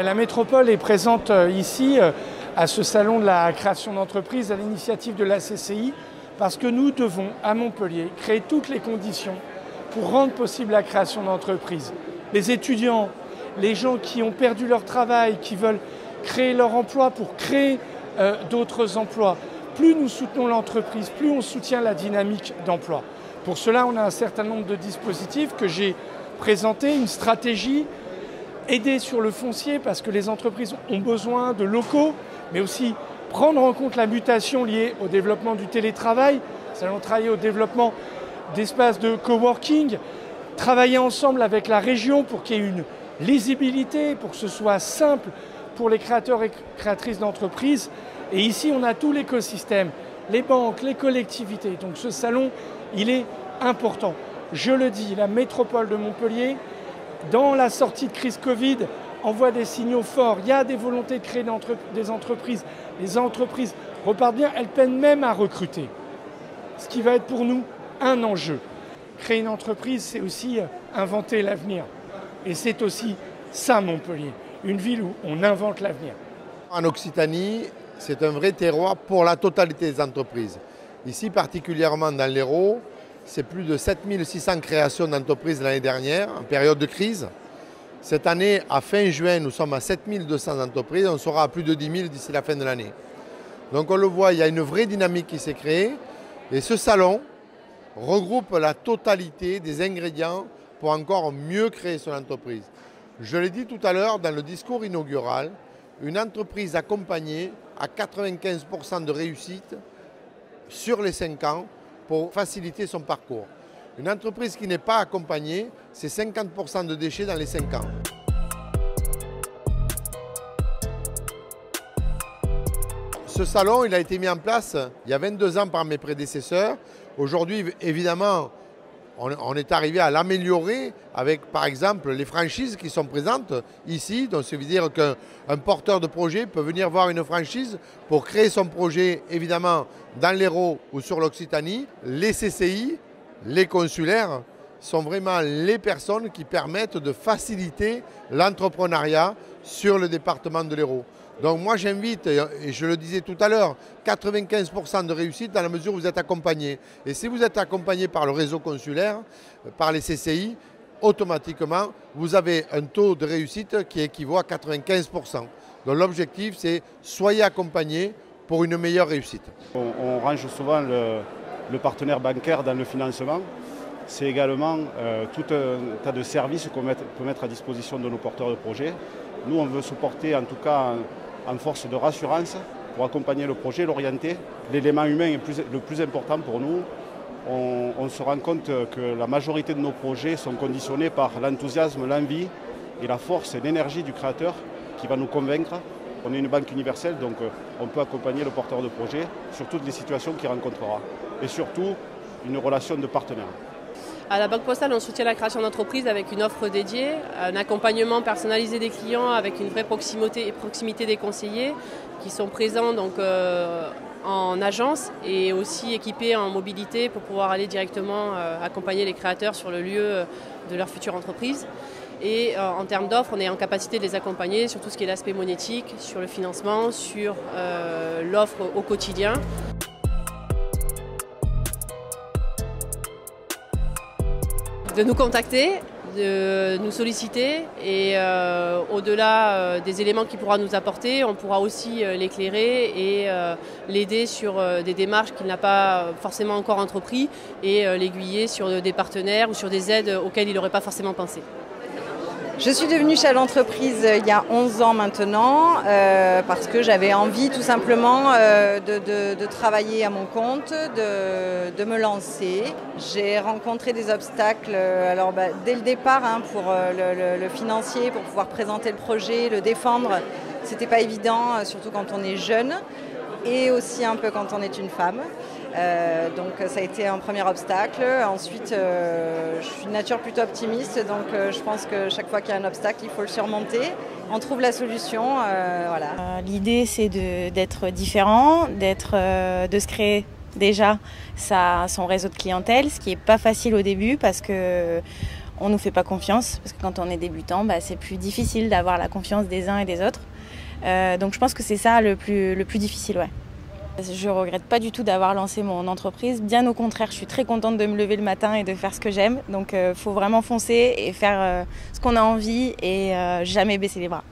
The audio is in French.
La métropole est présente ici à ce salon de la création d'entreprise à l'initiative de la CCI parce que nous devons à Montpellier créer toutes les conditions pour rendre possible la création d'entreprises. Les étudiants, les gens qui ont perdu leur travail, qui veulent créer leur emploi pour créer d'autres emplois. Plus nous soutenons l'entreprise, plus on soutient la dynamique d'emploi. Pour cela, on a un certain nombre de dispositifs que j'ai présentés, une stratégie, aider sur le foncier parce que les entreprises ont besoin de locaux, mais aussi prendre en compte la mutation liée au développement du télétravail. Nous allons travailler au développement d'espaces de coworking, travailler ensemble avec la région pour qu'il y ait une lisibilité, pour que ce soit simple pour les créateurs et créatrices d'entreprises. Et ici, on a tout l'écosystème, les banques, les collectivités. Donc ce salon, il est important. Je le dis, la métropole de Montpellier, dans la sortie de crise Covid, envoie des signaux forts. Il y a des volontés de créer des entreprises. Les entreprises repartent bien, elles peinent même à recruter. Ce qui va être pour nous un enjeu. Créer une entreprise, c'est aussi inventer l'avenir. Et c'est aussi ça, Montpellier, une ville où on invente l'avenir. En Occitanie, c'est un vrai terroir pour la totalité des entreprises. Ici, particulièrement dans l'Hérault, c'est plus de 7600 créations d'entreprises l'année dernière, en période de crise. Cette année, à fin juin, nous sommes à 7200 entreprises. On sera à plus de 10 000 d'ici la fin de l'année. Donc on le voit, il y a une vraie dynamique qui s'est créée. Et ce salon regroupe la totalité des ingrédients pour encore mieux créer son entreprise. Je l'ai dit tout à l'heure dans le discours inaugural, une entreprise accompagnée à 95% de réussite sur les 5 ans pour faciliter son parcours. Une entreprise qui n'est pas accompagnée, c'est 50% de déchets dans les 5 ans. Ce salon, il a été mis en place il y a 22 ans par mes prédécesseurs. Aujourd'hui, évidemment, on est arrivé à l'améliorer avec, par exemple, les franchises qui sont présentes ici. Donc, ça veut dire qu'un porteur de projet peut venir voir une franchise pour créer son projet, évidemment, dans l'Hérault ou sur l'Occitanie. Les CCI, les consulaires, sont vraiment les personnes qui permettent de faciliter l'entrepreneuriat sur le département de l'Hérault. Donc moi j'invite, et je le disais tout à l'heure, 95% de réussite dans la mesure où vous êtes accompagné. Et si vous êtes accompagné par le réseau consulaire, par les CCI, automatiquement vous avez un taux de réussite qui équivaut à 95%. Donc l'objectif c'est soyez accompagnés pour une meilleure réussite. On range souvent le partenaire bancaire dans le financement. C'est également tout un tas de services qu'on peut mettre à disposition de nos porteurs de projets. Nous on veut se porter en tout cas en force de rassurance pour accompagner le projet, l'orienter. L'élément humain est le plus important pour nous. On se rend compte que la majorité de nos projets sont conditionnés par l'enthousiasme, l'envie et la force et l'énergie du créateur qui va nous convaincre. On est une banque universelle, donc on peut accompagner le porteur de projet sur toutes les situations qu'il rencontrera. Et surtout, une relation de partenaire. À la Banque Postale, on soutient la création d'entreprises avec une offre dédiée, un accompagnement personnalisé des clients avec une vraie proximité des conseillers qui sont présents donc, en agence et aussi équipés en mobilité pour pouvoir aller directement accompagner les créateurs sur le lieu de leur future entreprise. Et en termes d'offres, on est en capacité de les accompagner sur tout ce qui est l'aspect monétique, sur le financement, sur l'offre au quotidien. De nous contacter, de nous solliciter et au-delà des éléments qu'il pourra nous apporter, on pourra aussi l'éclairer et l'aider sur des démarches qu'il n'a pas forcément encore entreprises et l'aiguiller sur des partenaires ou sur des aides auxquelles il n'aurait pas forcément pensé. Je suis devenue chef d'entreprise il y a 11 ans maintenant parce que j'avais envie tout simplement de travailler à mon compte, de me lancer. J'ai rencontré des obstacles dès le départ pour le financier, pour pouvoir présenter le projet, le défendre. C'était pas évident, surtout quand on est jeune et aussi un peu quand on est une femme. Donc ça a été un premier obstacle. Ensuite, je suis de nature plutôt optimiste, donc je pense que chaque fois qu'il y a un obstacle, il faut le surmonter. On trouve la solution. Voilà. L'idée, c'est d'être différent, de se créer déjà son réseau de clientèle, ce qui n'est pas facile au début parce que on ne nous fait pas confiance, parce que quand on est débutant, c'est plus difficile d'avoir la confiance des uns et des autres. Donc je pense que c'est ça le plus difficile. Ouais. Je ne regrette pas du tout d'avoir lancé mon entreprise, bien au contraire, je suis très contente de me lever le matin et de faire ce que j'aime. Donc faut vraiment foncer et faire ce qu'on a envie et jamais baisser les bras.